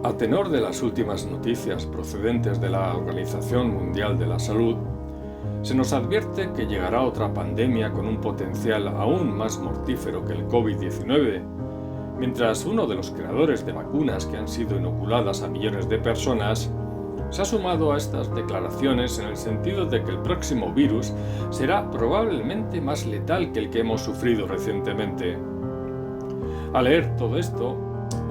A tenor de las últimas noticias procedentes de la Organización Mundial de la Salud, se nos advierte que llegará otra pandemia con un potencial aún más mortífero que el COVID-19, mientras uno de los creadores de vacunas que han sido inoculadas a millones de personas se ha sumado a estas declaraciones en el sentido de que el próximo virus será probablemente más letal que el que hemos sufrido recientemente. Al leer todo esto,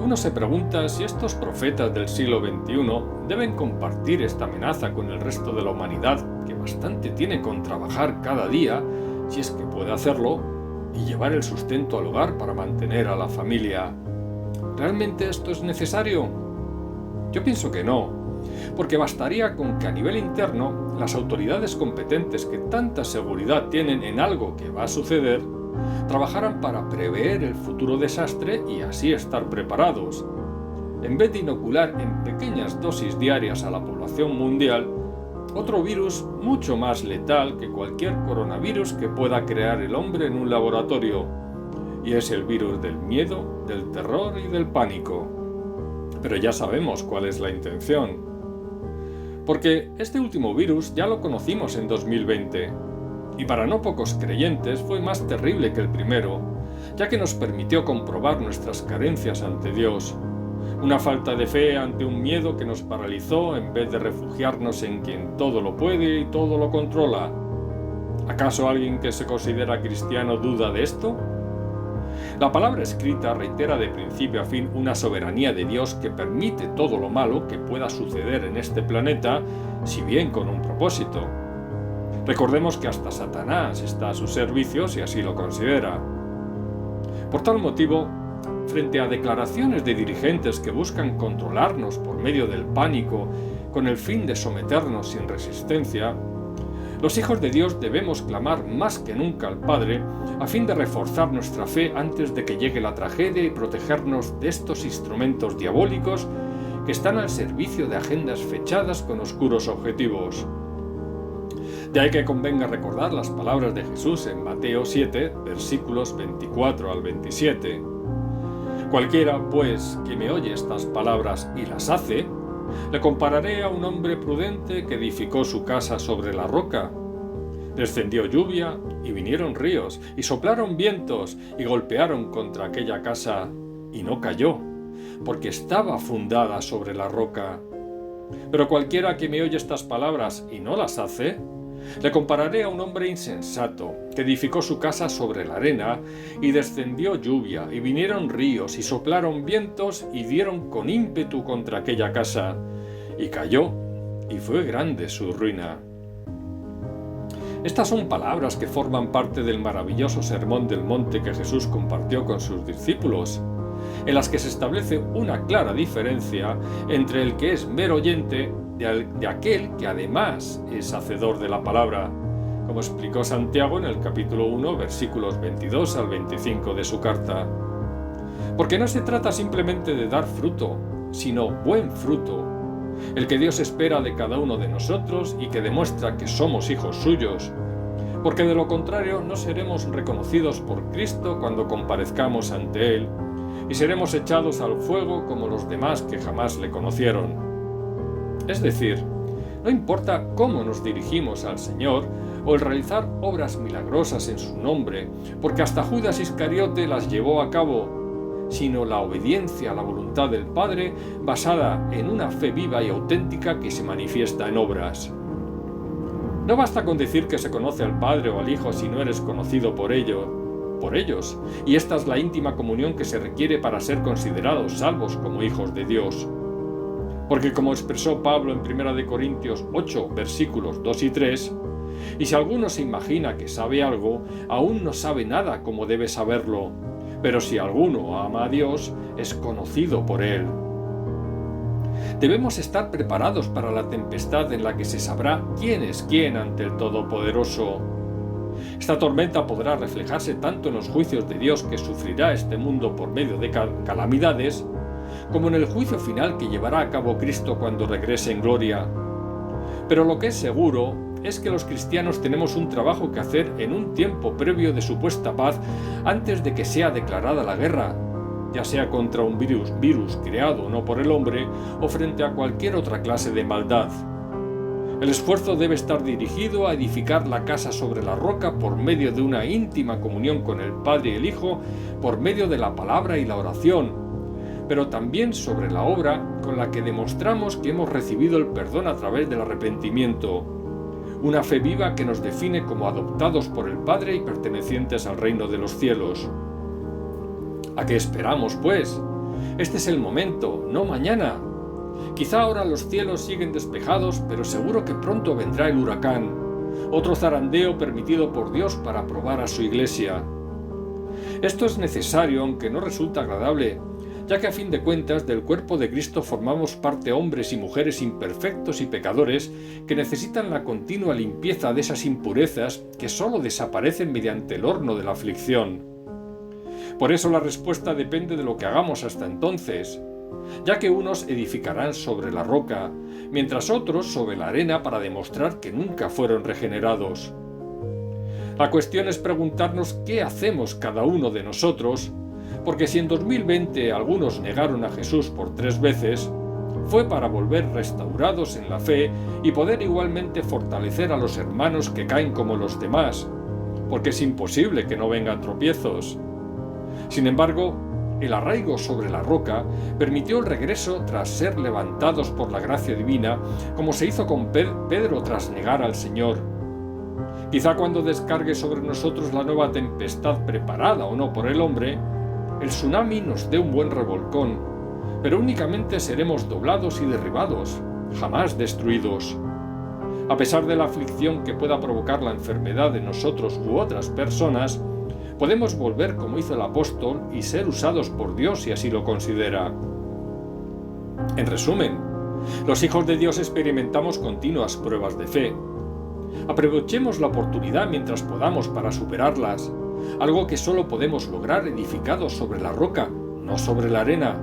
uno se pregunta si estos profetas del siglo XXI deben compartir esta amenaza con el resto de la humanidad, que bastante tiene con trabajar cada día, si es que puede hacerlo, y llevar el sustento al hogar para mantener a la familia. ¿Realmente esto es necesario? Yo pienso que no, porque bastaría con que a nivel interno las autoridades competentes que tanta seguridad tienen en algo que va a suceder trabajaran para prever el futuro desastre y así estar preparados. En vez de inocular en pequeñas dosis diarias a la población mundial otro virus mucho más letal que cualquier coronavirus que pueda crear el hombre en un laboratorio, y es el virus del miedo, del terror y del pánico. Pero ya sabemos cuál es la intención. Porque este último virus ya lo conocimos en 2020. Y para no pocos creyentes fue más terrible que el primero, ya que nos permitió comprobar nuestras carencias ante Dios, una falta de fe ante un miedo que nos paralizó en vez de refugiarnos en quien todo lo puede y todo lo controla. ¿Acaso alguien que se considera cristiano duda de esto? La palabra escrita reitera de principio a fin una soberanía de Dios que permite todo lo malo que pueda suceder en este planeta, si bien con un propósito. Recordemos que hasta Satanás está a su servicio si así lo considera. Por tal motivo, frente a declaraciones de dirigentes que buscan controlarnos por medio del pánico con el fin de someternos sin resistencia, los hijos de Dios debemos clamar más que nunca al Padre a fin de reforzar nuestra fe antes de que llegue la tragedia y protegernos de estos instrumentos diabólicos que están al servicio de agendas fechadas con oscuros objetivos. De ahí que convenga recordar las palabras de Jesús en Mateo 7, versículos 24 al 27. Cualquiera, pues, que me oye estas palabras y las hace, le compararé a un hombre prudente que edificó su casa sobre la roca. Descendió lluvia y vinieron ríos, y soplaron vientos y golpearon contra aquella casa, y no cayó, porque estaba fundada sobre la roca. Pero cualquiera que me oye estas palabras y no las hace, le compararé a un hombre insensato, que edificó su casa sobre la arena, y descendió lluvia, y vinieron ríos, y soplaron vientos, y dieron con ímpetu contra aquella casa, y cayó, y fue grande su ruina. Estas son palabras que forman parte del maravilloso sermón del monte que Jesús compartió con sus discípulos, en las que se establece una clara diferencia entre el que es mero oyente de aquel que además es hacedor de la palabra, como explicó Santiago en el capítulo 1, versículos 22 al 25 de su carta. Porque no se trata simplemente de dar fruto, sino buen fruto, el que Dios espera de cada uno de nosotros y que demuestra que somos hijos suyos, porque de lo contrario no seremos reconocidos por Cristo cuando comparezcamos ante Él, y seremos echados al fuego como los demás que jamás le conocieron. Es decir, no importa cómo nos dirigimos al Señor o el realizar obras milagrosas en su nombre, porque hasta Judas Iscariote las llevó a cabo, sino la obediencia a la voluntad del Padre basada en una fe viva y auténtica que se manifiesta en obras. No basta con decir que se conoce al Padre o al Hijo si no eres conocido por ellos, y esta es la íntima comunión que se requiere para ser considerados salvos como hijos de Dios. Porque como expresó Pablo en 1 Corintios 8, versículos 2 y 3, y si alguno se imagina que sabe algo, aún no sabe nada como debe saberlo, pero si alguno ama a Dios, es conocido por Él. Debemos estar preparados para la tempestad en la que se sabrá quién es quién ante el Todopoderoso. Esta tormenta podrá reflejarse tanto en los juicios de Dios que sufrirá este mundo por medio de calamidades, como en el juicio final que llevará a cabo Cristo cuando regrese en gloria. Pero lo que es seguro es que los cristianos tenemos un trabajo que hacer en un tiempo previo de supuesta paz antes de que sea declarada la guerra, ya sea contra un virus creado o no por el hombre, o frente a cualquier otra clase de maldad. El esfuerzo debe estar dirigido a edificar la casa sobre la roca por medio de una íntima comunión con el Padre y el Hijo, por medio de la palabra y la oración, pero también sobre la obra con la que demostramos que hemos recibido el perdón a través del arrepentimiento. Una fe viva que nos define como adoptados por el Padre y pertenecientes al reino de los cielos. ¿A qué esperamos, pues? Este es el momento, no mañana. Quizá ahora los cielos siguen despejados, pero seguro que pronto vendrá el huracán, otro zarandeo permitido por Dios para probar a su iglesia. Esto es necesario, aunque no resulta agradable, ya que a fin de cuentas del cuerpo de Cristo formamos parte hombres y mujeres imperfectos y pecadores que necesitan la continua limpieza de esas impurezas que solo desaparecen mediante el horno de la aflicción. Por eso la respuesta depende de lo que hagamos hasta entonces, ya que unos edificarán sobre la roca, mientras otros sobre la arena para demostrar que nunca fueron regenerados. La cuestión es preguntarnos qué hacemos cada uno de nosotros, porque si en 2020 algunos negaron a Jesús por 3 veces, fue para volver restaurados en la fe y poder igualmente fortalecer a los hermanos que caen como los demás, porque es imposible que no vengan tropiezos. Sin embargo, el arraigo sobre la roca permitió el regreso tras ser levantados por la gracia divina, como se hizo con Pedro tras negar al Señor. Quizá cuando descargue sobre nosotros la nueva tempestad preparada o no por el hombre, el tsunami nos dé un buen revolcón, pero únicamente seremos doblados y derribados, jamás destruidos. A pesar de la aflicción que pueda provocar la enfermedad en nosotros u otras personas, podemos volver como hizo el apóstol y ser usados por Dios si así lo considera. En resumen, los hijos de Dios experimentamos continuas pruebas de fe. Aprovechemos la oportunidad mientras podamos para superarlas, algo que solo podemos lograr edificados sobre la roca, no sobre la arena.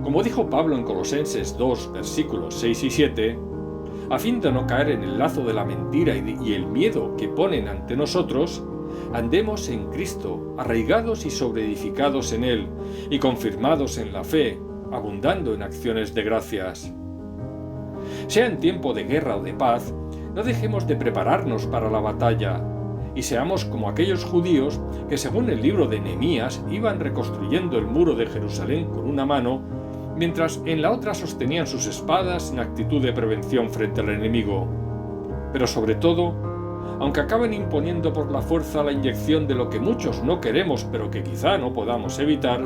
Como dijo Pablo en Colosenses 2, versículos 6 y 7, a fin de no caer en el lazo de la mentira y el miedo que ponen ante nosotros, andemos en Cristo, arraigados y sobreedificados en Él, y confirmados en la fe, abundando en acciones de gracias. Sea en tiempo de guerra o de paz, no dejemos de prepararnos para la batalla, y seamos como aquellos judíos que, según el libro de Nehemías, iban reconstruyendo el muro de Jerusalén con una mano, mientras en la otra sostenían sus espadas en actitud de prevención frente al enemigo. Pero sobre todo, aunque acaben imponiendo por la fuerza la inyección de lo que muchos no queremos pero que quizá no podamos evitar,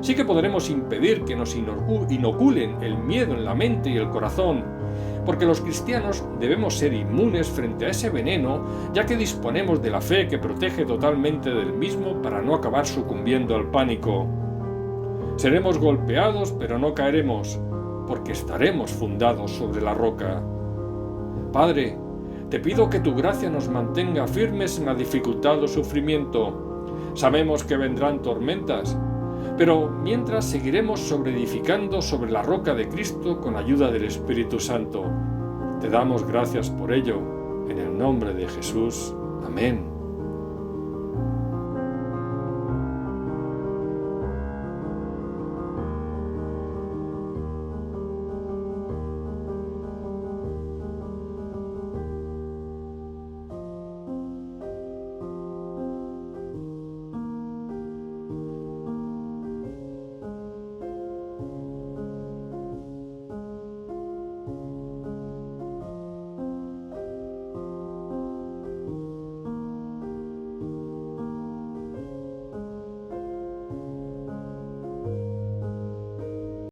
sí que podremos impedir que nos inoculen el miedo en la mente y el corazón, porque los cristianos debemos ser inmunes frente a ese veneno, ya que disponemos de la fe que protege totalmente del mismo para no acabar sucumbiendo al pánico. Seremos golpeados pero no caeremos, porque estaremos fundados sobre la roca. Padre, te pido que tu gracia nos mantenga firmes en la dificultad o sufrimiento. Sabemos que vendrán tormentas, pero mientras seguiremos sobreedificando sobre la roca de Cristo con ayuda del Espíritu Santo. Te damos gracias por ello, en el nombre de Jesús. Amén.